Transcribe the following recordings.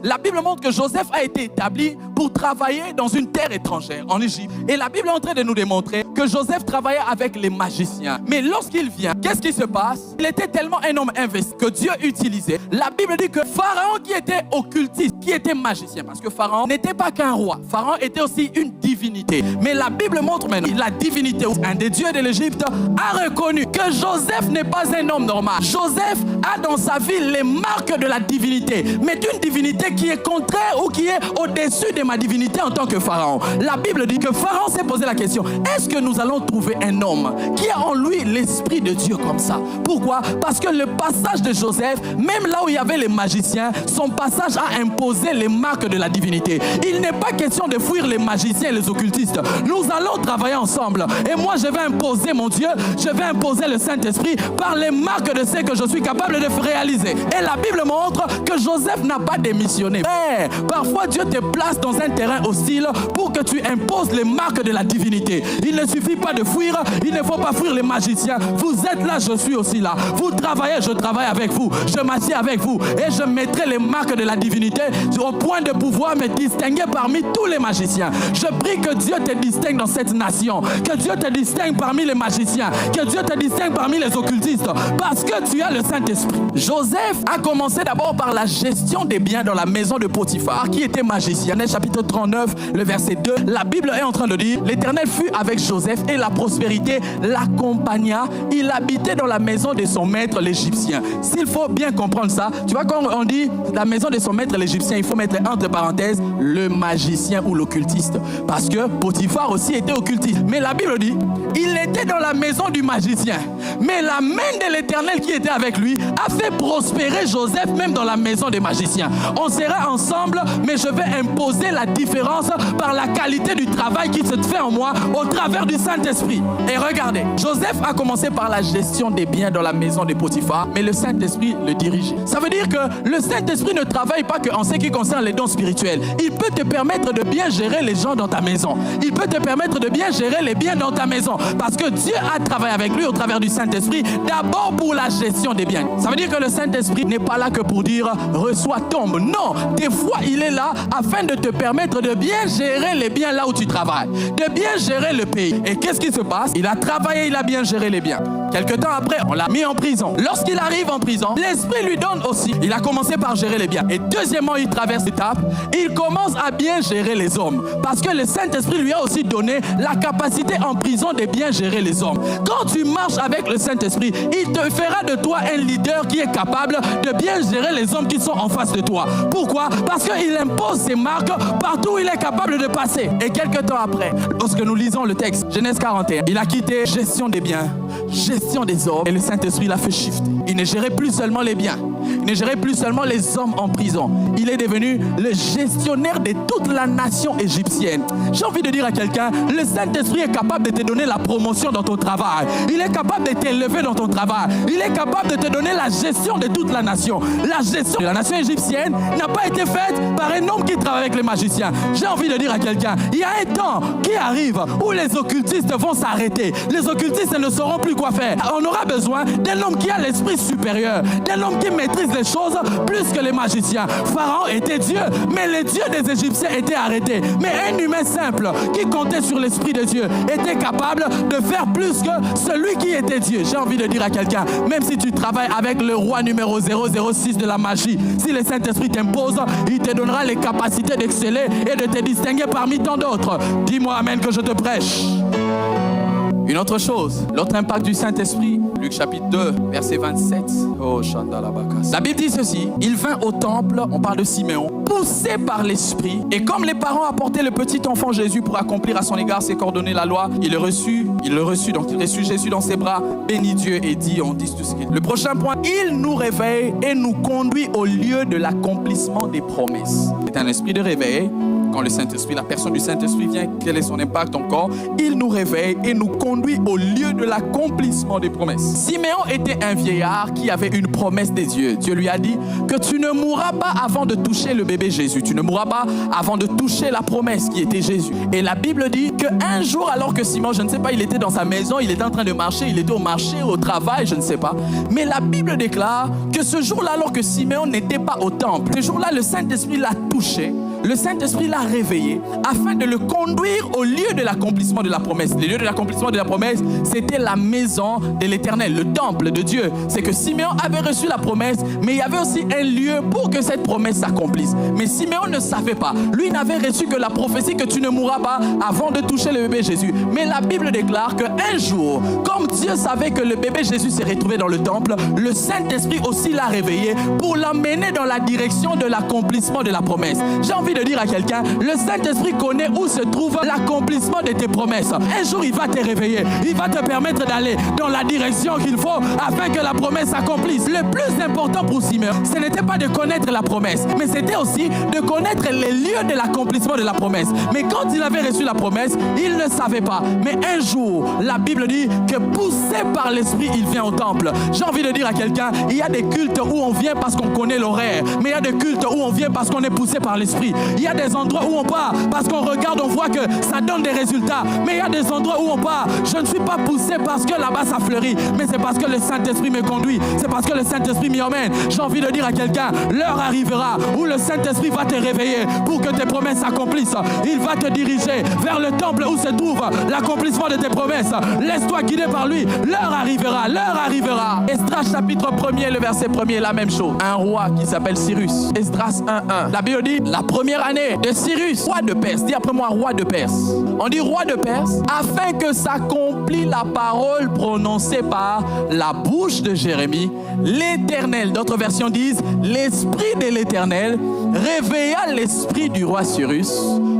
La Bible montre que Joseph a été établi pour travailler dans une terre étrangère, en Égypte. Et la Bible est en train de nous démontrer que Joseph travaillait avec les magiciens. Mais lorsqu'il vient, qu'est-ce qui se passe? Il était tellement un homme investi que Dieu utilisait. La Bible dit que Pharaon, qui était occultiste, qui était magicien, parce que Pharaon n'était pas qu'un roi. Pharaon était aussi une divinité. Mais la Bible montre maintenant la divinité. Un des dieux de l'Égypte a reconnu que Joseph n'est pas un homme normal. Joseph a dans sa vie les marques de la divinité, mais d'une divinité qui est contraire ou qui est au-dessus de ma divinité en tant que Pharaon. La Bible dit que Pharaon s'est posé la question, est-ce que nous allons trouver un homme qui a en lui l'esprit de Dieu comme ça? Pourquoi? Parce que le passage de Joseph, même là où il y avait les magiciens, son passage a imposé les marques de la divinité. Il n'est pas question de fuir les magiciens et les occultistes. Nous allons travailler ensemble. Et moi, je vais imposer mon Dieu, je vais imposer le Saint-Esprit par les marques de ce que je suis capable de réaliser. Et la Bible montre que Joseph n'a pas démissionné. Mais parfois, Dieu te place dans un terrain hostile pour que tu imposes les marques de la divinité. Il ne suffit pas de fuir, il ne faut pas fuir les magiciens. Vous êtes là, je suis aussi là. Vous travaillez, je travaille avec vous. Je m'assieds avec vous et je mettrai les marques de la divinité au point de pouvoir me distinguer parmi tous les magiciens. Je prie que Dieu te distingue dans cette nation, que Dieu te distingue parmi les magiciens, que Dieu te distingue parmi les occultistes, parce que tu as le Saint-Esprit. Joseph a commencé d'abord par la gestion des biens dans la maison de Potiphar, qui était magicien. Chapitre 39, le verset 2, la Bible est en train de dire, l'Éternel fut avec Joseph et la prospérité l'accompagna. Il habitait dans la maison de son maître l'Égyptien. S'il faut bien comprendre ça, tu vois, quand on dit la maison de son maître l'Égyptien, il faut mettre entre parenthèses le magicien ou l'occultiste, parce que Potiphar aussi était occultiste. Mais la Bible dit, il était dans la maison du magicien, mais la main de l'Éternel qui était avec lui a fait prospérer Joseph même dans la maison des magiciens. On sera ensemble, mais je vais imposer la différence par la qualité du travail qui se fait en moi au travers du Saint-Esprit. Et regardez, Joseph a commencé par la gestion des biens dans la maison de Potiphar, mais le Saint-Esprit le dirigeait. Ça veut dire que le Saint-Esprit ne travaille pas qu'en ce qui concerne les dons spirituels. Il peut te permettre de bien gérer les gens dans ta maison. Il peut te permettre de bien gérer les biens dans ta maison, parce que Dieu a travaillé avec lui au travers du Saint-Esprit, d'abord pour la gestion des biens. Ça veut dire que le Saint-Esprit n'est pas là que pour dire reçois, tombe. Non, des fois il est là afin de te permettre de bien gérer les biens là où tu travailles, de bien gérer le pays. Et qu'est-ce qui se passe? Il a travaillé, il a bien géré les biens. Quelque temps après, on l'a mis en prison. Lorsqu'il arrive en prison, l'Esprit lui donne aussi. Il a commencé par gérer les biens. Et deuxièmement, il traverse l'étape. Il commence à bien gérer les hommes. Parce que le Saint-Esprit lui a aussi donné la capacité en prison de bien gérer les hommes. Quand tu marches avec le Saint-Esprit, il te fera de toi un leader qui est capable de bien gérer les hommes qui sont en face de toi. Pourquoi? Parce qu'il impose ses marques partout où il est capable de passer. Et quelques temps après, lorsque nous lisons le texte, Genèse 41, il a quitté gestion des biens, gestion des hommes, et le Saint-Esprit l'a fait shifter. Il ne gérait plus seulement les biens, il ne gérait plus seulement les hommes en prison. Il est devenu le gestionnaire de toute la nation égyptienne. J'ai envie de dire à quelqu'un, le Saint-Esprit est capable de te donner la promotion dans ton travail. Il est capable de t'élever dans ton travail. Il est capable de te donner la gestion de toute la nation. La gestion de la nation égyptienne n'a pas été faite par un homme qui travaille avec les magiciens. J'ai envie de dire à quelqu'un, il y a un temps qui arrive où les occultistes vont s'arrêter. Les occultistes ne sauront plus quoi faire. On aura besoin d'un homme qui a l'esprit supérieur, d'un homme qui maîtrise les choses plus que les magiciens. Pharaon était Dieu, mais les dieux des Égyptiens étaient arrêtés. Mais un humain simple qui comptait sur l'Esprit de Dieu était capable de faire plus que celui qui était Dieu. J'ai envie de dire à quelqu'un, même si tu travailles avec le roi numéro 006 de la magie, si le Saint-Esprit t'impose, il te donnera les capacités d'exceller et de te distinguer parmi tant d'autres. Dis-moi amen que je te prêche. Une autre chose, l'autre impact du Saint-Esprit, Luc chapitre 2, verset 27. Oh, Chandalabakas. La Bible dit ceci, il vint au temple, on parle de Siméon, poussé par l'Esprit, et comme les parents apportaient le petit enfant Jésus pour accomplir à son égard ses coordonnées la loi, il le reçut, donc il reçut Jésus dans ses bras, bénit Dieu et dit, on dit tout ce qu'il dit. Le prochain point, il nous réveille et nous conduit au lieu de l'accomplissement des promesses. C'est un esprit de réveil. Quand le Saint-Esprit, la personne du Saint-Esprit vient, quel est son impact encore? Il nous réveille et nous conduit conduit au lieu de l'accomplissement des promesses. Siméon était un vieillard qui avait une promesse des dieux. Dieu lui a dit que tu ne mourras pas avant de toucher le bébé Jésus. Tu ne mourras pas avant de toucher la promesse qui était Jésus. Et la Bible dit qu'un jour, alors que Siméon, je ne sais pas, il était dans sa maison, il était en train de marcher, il était au marché, au travail, je ne sais pas. Mais la Bible déclare que ce jour-là, alors que Siméon n'était pas au temple, ce jour-là, le Saint-Esprit l'a touché. Le Saint-Esprit l'a réveillé afin de le conduire au lieu de l'accomplissement de la promesse. Le lieu de l'accomplissement de la promesse, c'était la maison de l'Éternel, le temple de Dieu. C'est que Siméon avait reçu la promesse, mais il y avait aussi un lieu pour que cette promesse s'accomplisse. Mais Siméon ne savait pas. Lui n'avait reçu que la prophétie que tu ne mourras pas avant de toucher le bébé Jésus. Mais la Bible déclare qu'un jour, comme Dieu savait que le bébé Jésus s'est retrouvé dans le temple, le Saint-Esprit aussi l'a réveillé pour l'emmener dans la direction de l'accomplissement de la promesse. J'ai envie de dire à quelqu'un, le Saint-Esprit connaît où se trouve l'accomplissement de tes promesses. Un jour, il va te réveiller. Il va te permettre d'aller dans la direction qu'il faut afin que la promesse s'accomplisse. Le plus important pour Siméon, ce n'était pas de connaître la promesse, mais c'était aussi de connaître les lieux de l'accomplissement de la promesse. Mais quand il avait reçu la promesse, il ne savait pas. Mais un jour, la Bible dit que poussé par l'Esprit, il vient au temple. J'ai envie de dire à quelqu'un, il y a des cultes où on vient parce qu'on connaît l'horaire, mais il y a des cultes où on vient parce qu'on est poussé par l'Esprit. Il y a des endroits où on part parce qu'on regarde, on voit que ça donne des résultats. Mais il y a des endroits où on part, je ne suis pas poussé parce que là-bas ça fleurit, mais c'est parce que le Saint-Esprit me conduit. C'est parce que le Saint-Esprit m'y emmène. J'ai envie de dire à quelqu'un, l'heure arrivera où le Saint-Esprit va te réveiller pour que tes promesses s'accomplissent. Il va te diriger vers le temple où se trouve l'accomplissement de tes promesses. Laisse-toi guider par lui. L'heure arrivera, l'heure arrivera. Esdras chapitre 1er, le verset 1er, la même chose. Un roi qui s'appelle Cyrus. Esdras 1:1. La Bible dit, la première année de Cyrus, roi de Perse. Dis après moi, roi de Perse. On dit roi de Perse, afin que s'accomplisse la parole prononcée par la bouche de Jérémie, l'Éternel. D'autres versions disent, l'Esprit de l'Éternel réveilla l'esprit du roi Cyrus,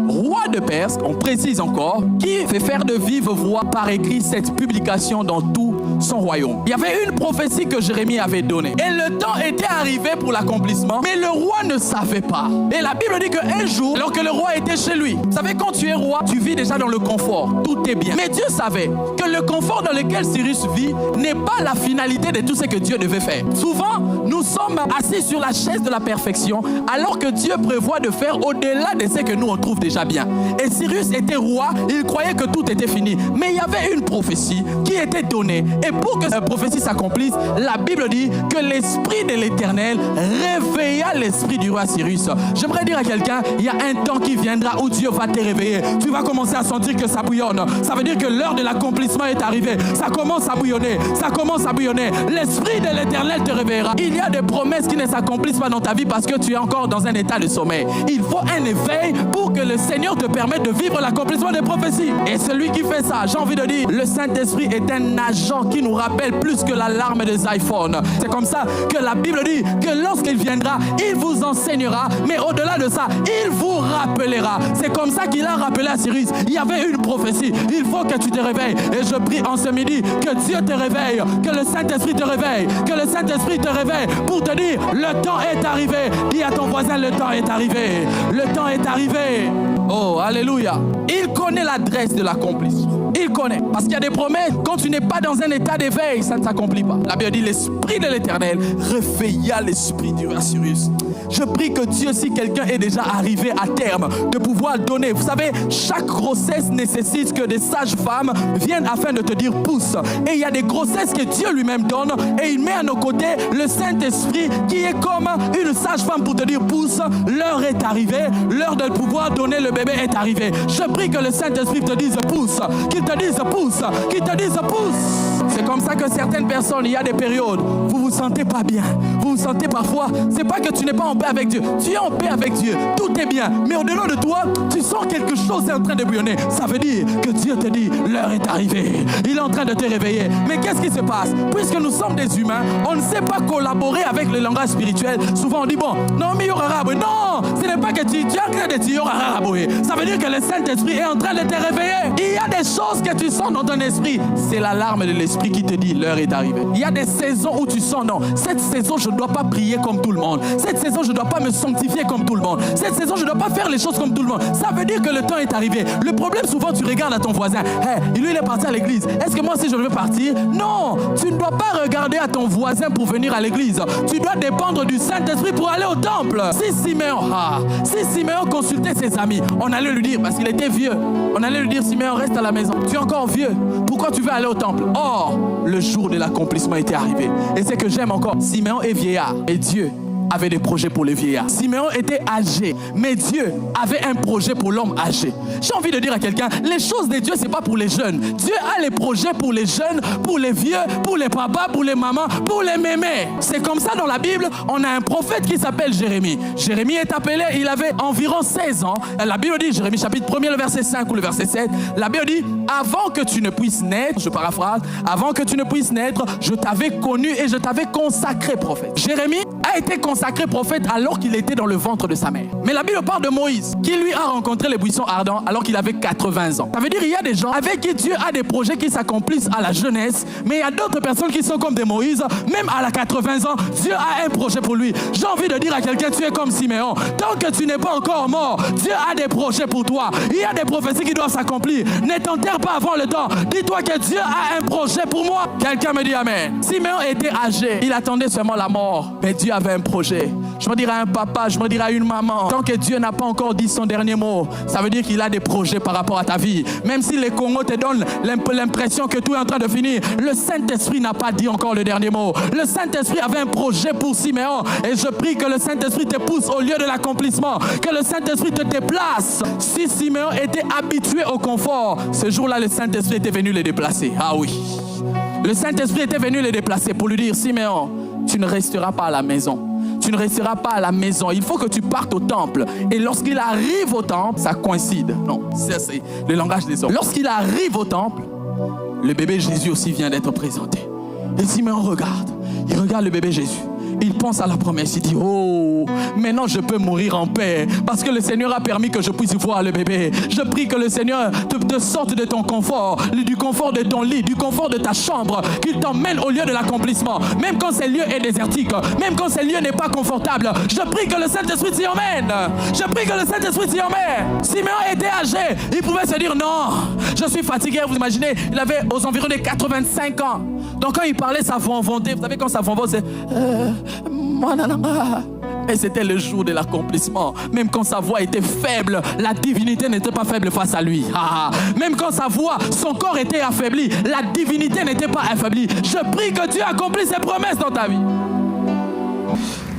roi de Perse, on précise encore, qui fait faire de vive voix par écrit cette publication dans tout son royaume. Il y avait une prophétie que Jérémie avait donnée et le temps était arrivé pour l'accomplissement, mais le roi ne savait pas. Et la Bible dit qu'un jour, alors que le roi était chez lui, vous savez, quand tu es roi, tu vis déjà dans le confort, tout est bien. Mais Dieu savait que le confort dans lequel Cyrus vit n'est pas la finalité de tout ce que Dieu devait faire. Souvent, nous sommes assis sur la chaise de la perfection alors que Dieu prévoit de faire au-delà de ce que nous on trouve déjà bien. Et Cyrus était roi, il croyait que tout était fini. Mais il y avait une prophétie qui était donnée. Et pour que cette prophétie s'accomplisse, la Bible dit que l'Esprit de l'Éternel réveilla l'esprit du roi Cyrus. J'aimerais dire à quelqu'un, il y a un temps qui viendra où Dieu va te réveiller. Tu vas commencer à sentir que ça bouillonne. Ça veut dire que l'heure de l'accomplissement est arrivée. Ça commence à bouillonner. Ça commence à bouillonner. L'Esprit de l'Éternel te réveillera. Il y a des promesses qui ne s'accomplissent pas dans ta vie parce que tu es encore dans un état de sommeil. Il faut un éveil pour que le Seigneur te permette de vivre l'accomplissement des prophéties. Et celui qui fait ça, j'ai envie de dire, le Saint-Esprit est un agent qui nous rappelle plus que l'alarme des iPhones. C'est comme ça que la Bible dit que lorsqu'il viendra, il vous enseignera, mais au-delà de ça, il vous rappellera. C'est comme ça qu'il a rappelé à Cyrus. Il y avait une prophétie. Il faut que tu te réveilles. Et je prie en ce midi que Dieu te réveille, que le Saint-Esprit te réveille, que le Saint-Esprit te réveille pour te dire, le temps est arrivé. Dis à ton voisin, le temps est arrivé. Le temps est arrivé. Oh, alléluia. Il connaît l'adresse de l'accomplissement. Il connaît. Parce qu'il y a des promesses. Quand tu n'es pas dans un état d'éveil, ça ne s'accomplit pas. La Bible dit, l'Esprit de l'Éternel réveilla l'esprit du roi Cyrus. Je prie que Dieu, si quelqu'un est déjà arrivé à terme, de pouvoir donner. Vous savez, chaque grossesse nécessite que des sages-femmes viennent afin de te dire pousse. Et il y a des grossesses que Dieu lui-même donne et il met à nos côtés le Saint-Esprit qui est comme une sage-femme pour te dire pousse. L'heure est arrivée, l'heure de pouvoir donner le bébé est arrivée. Je prie que le Saint-Esprit te dise pousse, qu'il te dise pousse, qu'il te dise pousse. C'est comme ça que certaines personnes, il y a des périodes, vous vous sentez pas bien, vous vous sentez parfois, c'est pas que tu n'es pas en paix avec Dieu, tu es en paix avec Dieu, tout est bien, mais au-delà de toi, tu sens quelque chose est en train de bouillonner. Ça veut dire que Dieu te dit, l'heure est arrivée, il est en train de te réveiller. Mais qu'est-ce qui se passe? Puisque nous sommes des humains, on ne sait pas collaborer avec le langage spirituel. Souvent on dit, bon, non, mais il y aura arabe. Non, ce n'est pas que tu es en train de tirer à raboyer, ça veut dire que le Saint-Esprit est en train de te réveiller. Il y a des choses que tu sens dans ton esprit. C'est l'alarme de l'esprit qui te dit l'heure est arrivée. Il y a des saisons où tu sens non, cette saison je ne dois pas prier comme tout le monde. Cette saison je ne dois pas me sanctifier comme tout le monde. Cette saison je ne dois pas faire les choses comme tout le monde. Ça veut dire que le temps est arrivé. Le problème souvent tu regardes à ton voisin. Hey, lui il est parti à l'église. Est-ce que moi aussi je veux partir? Non, tu ne dois pas regarder à ton voisin pour venir à l'église. Tu dois dépendre du Saint-Esprit pour aller au temple. Si Siméon consultait ses amis, on allait lui dire, parce qu'il était vieux, on allait lui dire, Siméon reste à la maison. Tu es encore vieux. Pourquoi tu veux aller au temple? Or, le jour de l'accomplissement était arrivé. Et c'est que j'aime encore. Siméon est vieillard. Et Dieu avait des projets pour les vieillards. Siméon était âgé, mais Dieu avait un projet pour l'homme âgé. J'ai envie de dire à quelqu'un, les choses de Dieu, c'est pas pour les jeunes. Dieu a les projets pour les jeunes, pour les vieux, pour les papas, pour les mamans, pour les mémés. C'est comme ça dans la Bible, on a un prophète qui s'appelle Jérémie. Jérémie est appelé, il avait environ 16 ans. La Bible dit, Jérémie chapitre 1er, le verset 5 ou le verset 7, la Bible dit, avant que tu ne puisses naître, je paraphrase, avant que tu ne puisses naître, je t'avais connu et je t'avais consacré prophète. Jérémie a été consacré prophète alors qu'il était dans le ventre de sa mère. Mais la Bible parle de Moïse, qui lui a rencontré les buissons ardents alors qu'il avait 80 ans. Ça veut dire qu'il y a des gens avec qui Dieu a des projets qui s'accomplissent à la jeunesse, mais il y a d'autres personnes qui sont comme des Moïse, même à la 80 ans, Dieu a un projet pour lui. J'ai envie de dire à quelqu'un, tu es comme Siméon. Tant que tu n'es pas encore mort, Dieu a des projets pour toi. Il y a des prophéties qui doivent s'accomplir. Ne t'enterre pas avant le temps. Dis-toi que Dieu a un projet pour moi. Quelqu'un me dit amen. Siméon était âgé, il attendait seulement la mort, mais Dieu avait un projet. Je me dirais à un papa, je me dirais à une maman, tant que Dieu n'a pas encore dit son dernier mot, ça veut dire qu'il a des projets par rapport à ta vie. Même si les Congos te donnent l'impression que tout est en train de finir, le Saint-Esprit n'a pas dit encore le dernier mot. Le Saint-Esprit avait un projet pour Siméon et je prie que le Saint-Esprit te pousse au lieu de l'accomplissement, que le Saint-Esprit te déplace. Si Siméon était habitué au confort, ce jour-là, le Saint-Esprit était venu le déplacer. Ah oui. Le Saint-Esprit était venu le déplacer pour lui dire, Siméon, tu ne resteras pas à la maison. Tu ne resteras pas à la maison. Il faut que tu partes au temple. Et lorsqu'il arrive au temple, ça coïncide. Non, c'est le langage des hommes. Lorsqu'il arrive au temple, le bébé Jésus aussi vient d'être présenté. Et Siméon regarde. Il regarde le bébé Jésus. Il pense à la promesse. Il dit, oh, maintenant je peux mourir en paix. Parce que le Seigneur a permis que je puisse voir le bébé. Je prie que le Seigneur te sorte de ton confort, du confort de ton lit, du confort de ta chambre, qu'il t'emmène au lieu de l'accomplissement. Même quand ce lieu est désertique, même quand ce lieu n'est pas confortable, je prie que le Saint-Esprit t'y emmène. Je prie que le Saint-Esprit t'y emmène. Siméon était âgé. Il pouvait se dire, non, je suis fatigué. Vous imaginez, il avait aux environs de 85 ans. Donc quand il parlait, ça vonvondait. Vous savez quand ça vonvonde, c'est... Et c'était le jour de l'accomplissement. Même quand sa voix était faible, la divinité n'était pas faible face à lui. Même quand sa voix, son corps était affaibli, la divinité n'était pas affaiblie. Je prie que Dieu accomplisse ses promesses dans ta vie.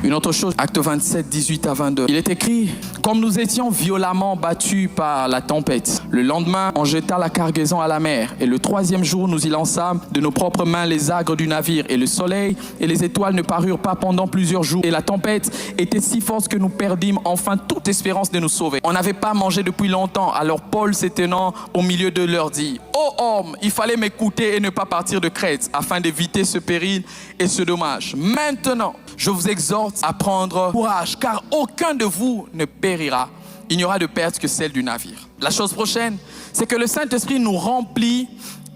Une autre chose, acte 27, 18 à 22. Il est écrit, comme nous étions violemment battus par la tempête, le lendemain, on jeta la cargaison à la mer. Et le troisième jour, nous y lançâmes de nos propres mains les agres du navire. Et le soleil et les étoiles ne parurent pas pendant plusieurs jours. Et la tempête était si forte que nous perdîmes enfin toute espérance de nous sauver. On n'avait pas mangé depuis longtemps. Alors Paul, s'étonnant au milieu d'eux, leur dit, ô homme, il fallait m'écouter et ne pas partir de Crète, afin d'éviter ce péril et ce dommage. Maintenant, je vous exhorte à prendre courage, car aucun de vous ne périra. Il n'y aura de perte que celle du navire. La chose prochaine, c'est que le Saint-Esprit nous remplit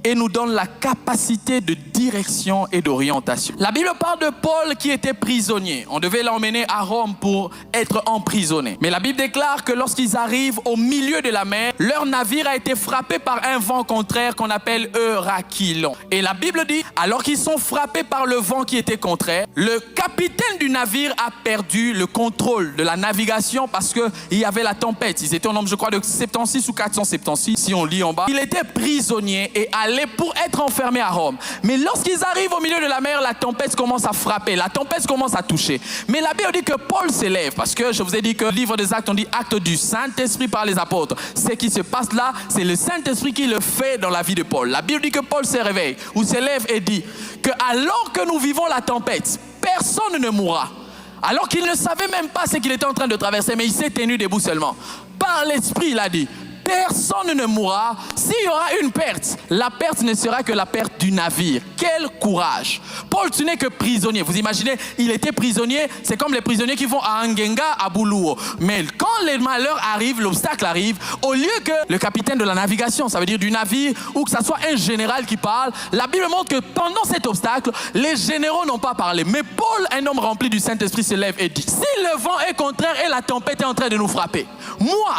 et nous donne la capacité de direction et d'orientation. La Bible parle de Paul qui était prisonnier. On devait l'emmener à Rome pour être emprisonné. Mais la Bible déclare que lorsqu'ils arrivent au milieu de la mer, leur navire a été frappé par un vent contraire qu'on appelle Eurachylon. Et la Bible dit, alors qu'ils sont frappés par le vent qui était contraire, le capitaine du navire a perdu le contrôle de la navigation parce qu'il y avait la tempête. Ils étaient au nombre, je crois, de 76 ou 476, si on lit en bas. Il était prisonnier et allait pour être enfermé à Rome. Mais lorsqu'ils arrivent au milieu de la mer, la tempête commence à frapper, la tempête commence à toucher. Mais la Bible dit que Paul s'élève, parce que je vous ai dit que le livre des Actes, on dit acte du Saint-Esprit par les apôtres. Ce qui se passe là, c'est le Saint-Esprit qui le fait dans la vie de Paul. La Bible dit que Paul se réveille, ou s'élève et dit que alors que nous vivons la tempête, personne ne mourra. Alors qu'il ne savait même pas ce qu'il était en train de traverser, mais il s'est tenu debout seulement. Par l'Esprit, il a dit, personne ne mourra. S'il y aura une perte, la perte ne sera que la perte du navire. Quel courage! Paul, tu n'es que prisonnier. Vous imaginez, il était prisonnier, c'est comme les prisonniers qui vont à Angenga, à Buluo. Mais quand les malheurs arrivent, l'obstacle arrive, au lieu que le capitaine de la navigation, ça veut dire du navire, ou que ça soit un général qui parle, la Bible montre que pendant cet obstacle, les généraux n'ont pas parlé. Mais Paul, un homme rempli du Saint-Esprit, se lève et dit, si le vent est contraire et la tempête est en train de nous frapper, moi,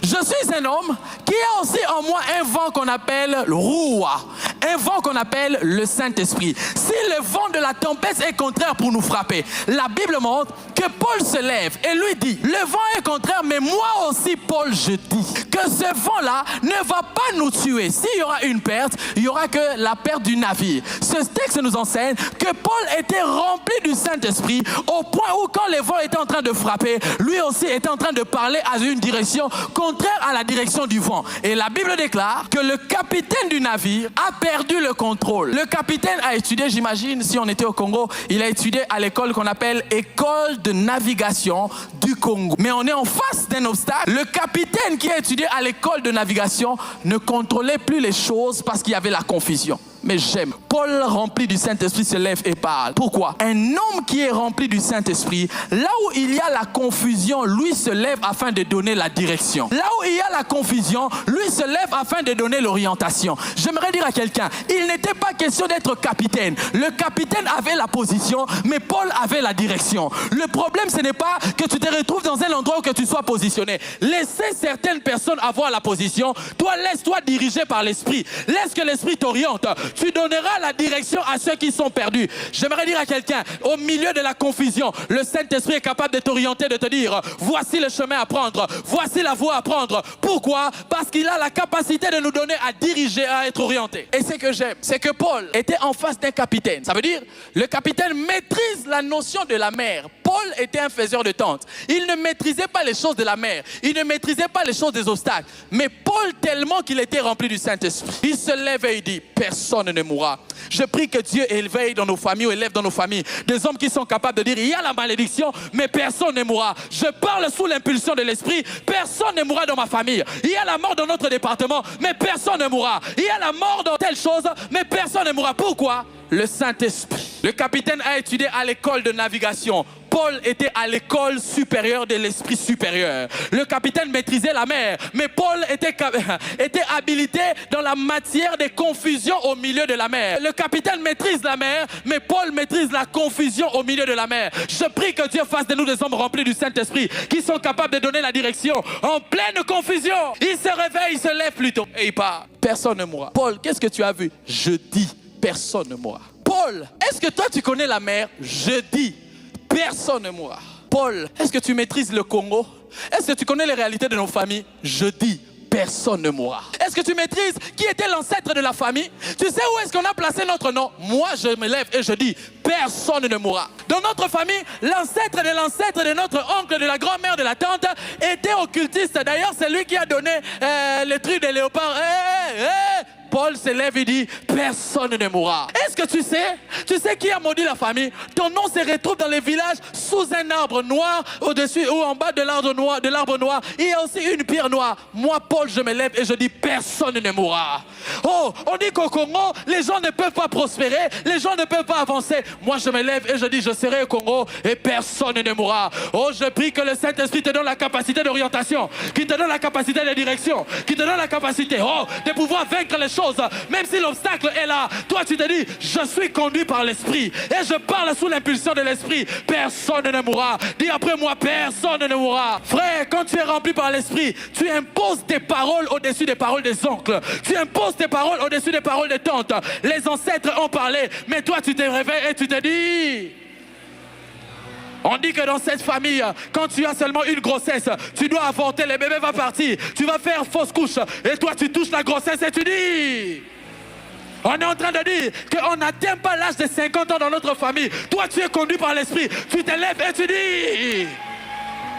je suis un homme qui a aussi en moi un vent qu'on appelle le Roua, un vent qu'on appelle le Saint-Esprit. Si le vent de la tempête est contraire pour nous frapper, la Bible montre que Paul se lève et lui dit, le vent est contraire, mais moi aussi, Paul, je dis que ce vent-là ne va pas nous tuer. S'il y aura une perte, il n'y aura que la perte du navire. Ce texte nous enseigne que Paul était rempli du Saint-Esprit au point où quand le vent était en train de frapper, lui aussi était en train de parler à une direction contraire à la direction du vent. Et la Bible déclare que le capitaine du navire a perdu le contrôle. Le capitaine a étudié, j'imagine, si on était au Congo, il a étudié à l'école qu'on appelle École de navigation du Congo. Mais on est en face d'un obstacle. Le capitaine qui a étudié à l'école de navigation ne contrôlait plus les choses parce qu'il y avait la confusion. Mais j'aime. Paul, rempli du Saint-Esprit, se lève et parle. Pourquoi? Un homme qui est rempli du Saint-Esprit, là où il y a la confusion, lui se lève afin de donner la direction. Là où il y a la confusion, lui se lève afin de donner l'orientation. J'aimerais dire à quelqu'un, il n'était pas question d'être capitaine. Le capitaine avait la position, mais Paul avait la direction. Le problème, ce n'est pas que tu te retrouves dans un endroit où que tu sois positionné. Laissez certaines personnes avoir la position. Toi, laisse-toi diriger par l'Esprit. Laisse que l'Esprit t'oriente. Tu donneras la direction à ceux qui sont perdus. J'aimerais dire à quelqu'un, au milieu de la confusion, le Saint-Esprit est capable de t'orienter, de te dire, voici le chemin à prendre, voici la voie à prendre. Pourquoi? Parce qu'il a la capacité de nous donner à diriger, à être orienté. Et ce que j'aime, c'est que Paul était en face d'un capitaine. Ça veut dire, le capitaine maîtrise la notion de la mer. Paul était un faiseur de tentes. Il ne maîtrisait pas les choses de la mer. Il ne maîtrisait pas les choses des obstacles. Mais Paul, tellement qu'il était rempli du Saint-Esprit, il se lève et il dit, personne ne mourra. Je prie que Dieu éveille dans nos familles ou élève dans nos familles des hommes qui sont capables de dire, il y a la malédiction, mais personne ne mourra. Je parle sous l'impulsion de l'Esprit, personne ne mourra dans ma famille. Il y a la mort dans notre département, mais personne ne mourra. Il y a la mort dans telle chose, mais personne ne mourra. Pourquoi? Le Saint-Esprit. Le capitaine a étudié à l'école de navigation. Paul était à l'école supérieure de l'esprit supérieur. Le capitaine maîtrisait la mer, mais Paul était habilité dans la matière des confusions au milieu de la mer. Le capitaine maîtrise la mer, mais Paul maîtrise la confusion au milieu de la mer. Je prie que Dieu fasse de nous des hommes remplis du Saint-Esprit, qui sont capables de donner la direction en pleine confusion. Il se réveille, il se lève plutôt et il part. Personne ne mourra. Paul, qu'est-ce que tu as vu? Je dis, personne ne mourra. Paul, est-ce que toi tu connais la mer? Je dis, personne ne mourra. Paul, est-ce que tu maîtrises le Congo? Est-ce que tu connais les réalités de nos familles? Je dis, personne ne mourra. Est-ce que tu maîtrises qui était l'ancêtre de la famille? Tu sais où est-ce qu'on a placé notre nom? Moi, je me lève et je dis, personne ne mourra. Dans notre famille, l'ancêtre de notre oncle, de la grand-mère, de la tante, était occultiste. D'ailleurs, c'est lui qui a donné le truc des léopards. Paul se lève et dit, personne ne mourra. Est-ce que tu sais qui a maudit la famille? Ton nom se retrouve dans les villages sous un arbre noir, au-dessus ou en bas de l'arbre noir. Il y a aussi une pierre noire. Moi, Paul, je me lève et je dis, personne ne mourra. Oh, on dit qu'au Congo, les gens ne peuvent pas prospérer, les gens ne peuvent pas avancer. Moi, je me lève et je dis, je serai au Congo et personne ne mourra. Oh, je prie que le Saint-Esprit te donne la capacité d'orientation, qui te donne la capacité de direction, qui te donne la capacité, de pouvoir vaincre les choses. Même si l'obstacle est là, toi tu te dis, je suis conduit par l'Esprit et je parle sous l'impulsion de l'Esprit. Personne ne mourra. Dis après moi, personne ne mourra. Frère, quand tu es rempli par l'Esprit, tu imposes tes paroles au-dessus des paroles des oncles. Tu imposes tes paroles au-dessus des paroles des tantes. Les ancêtres ont parlé, mais toi tu te réveilles et tu te dis... On dit que dans cette famille, quand tu as seulement une grossesse, tu dois avorter, le bébé va partir, tu vas faire fausse couche, et toi tu touches la grossesse et tu dis... On est en train de dire qu'on n'atteint pas l'âge de 50 ans dans notre famille. Toi tu es conduit par l'Esprit, tu te lèves et tu dis...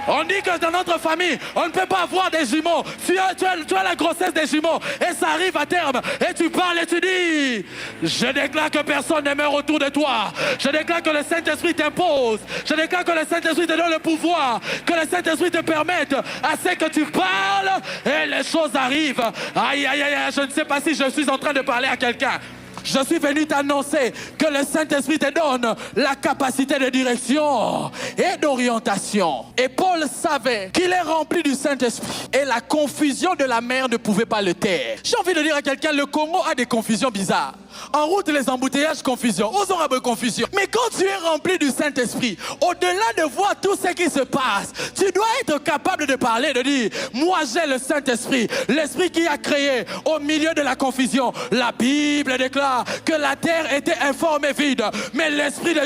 On dit que dans notre famille, on ne peut pas avoir des jumeaux. Tu as la grossesse des jumeaux et ça arrive à terme. Et tu parles et tu dis, je déclare que personne ne meurt autour de toi. Je déclare que le Saint-Esprit t'impose. Je déclare que le Saint-Esprit te donne le pouvoir. Que le Saint-Esprit te permette à ce que tu parles et les choses arrivent. Aïe, aïe, aïe, je ne sais pas si je suis en train de parler à quelqu'un. Je suis venu t'annoncer que le Saint-Esprit te donne la capacité de direction et d'orientation. Et Paul savait qu'il est rempli du Saint-Esprit. Et la confusion de la mer ne pouvait pas le taire. J'ai envie de dire à quelqu'un, le Congo a des confusions bizarres. En route, les embouteillages, confusion. Aux arabes, confusion. Mais quand tu es rempli du Saint-Esprit, au-delà de voir tout ce qui se passe, tu dois être capable de parler, de dire, moi j'ai le Saint-Esprit, l'Esprit qui a créé au milieu de la confusion. La Bible déclare que la terre était informe et vide, mais l'Esprit de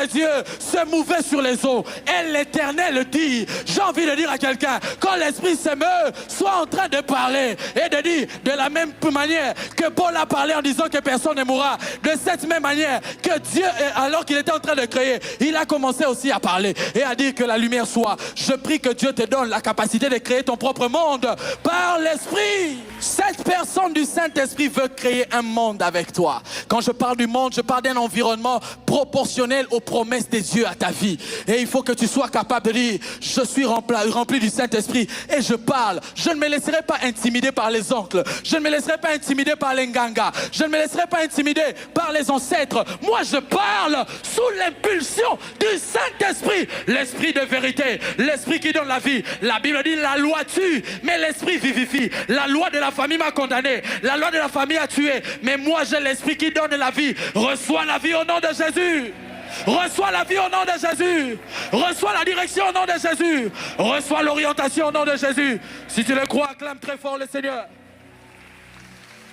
Dieu se mouvait sur les eaux. Et l'Éternel dit, j'ai envie de dire à quelqu'un, quand l'Esprit se meut, sois en train de parler et de dire de la même manière que Paul a parlé en disant que personne ne mourra. De cette même manière que Dieu, alors qu'il était en train de créer, il a commencé aussi à parler et à dire que la lumière soit. Je prie que Dieu te donne la capacité de créer ton propre monde par l'Esprit. Cette personne du Saint-Esprit veut créer un monde avec toi. Quand je parle du monde, je parle d'un environnement proportionnel aux promesses de Dieu à ta vie. Et il faut que tu sois capable de dire, je suis rempli du Saint-Esprit et je parle. Je ne me laisserai pas intimider par les oncles. Je ne me laisserai pas intimider par les nganga. Je ne me laisserai pas intimider par les ancêtres. Moi, je parle sous l'impulsion du Saint-Esprit. L'Esprit de vérité, l'Esprit qui donne la vie. La Bible dit, la loi tue, mais l'Esprit vivifie. La loi de la famille m'a condamné. La loi de la famille a tué. Mais moi, j'ai l'Esprit qui donne la vie. Reçois la vie au nom de Jésus. Reçois la vie au nom de Jésus. Reçois la direction au nom de Jésus. Reçois l'orientation au nom de Jésus. Si tu le crois, acclame très fort le Seigneur.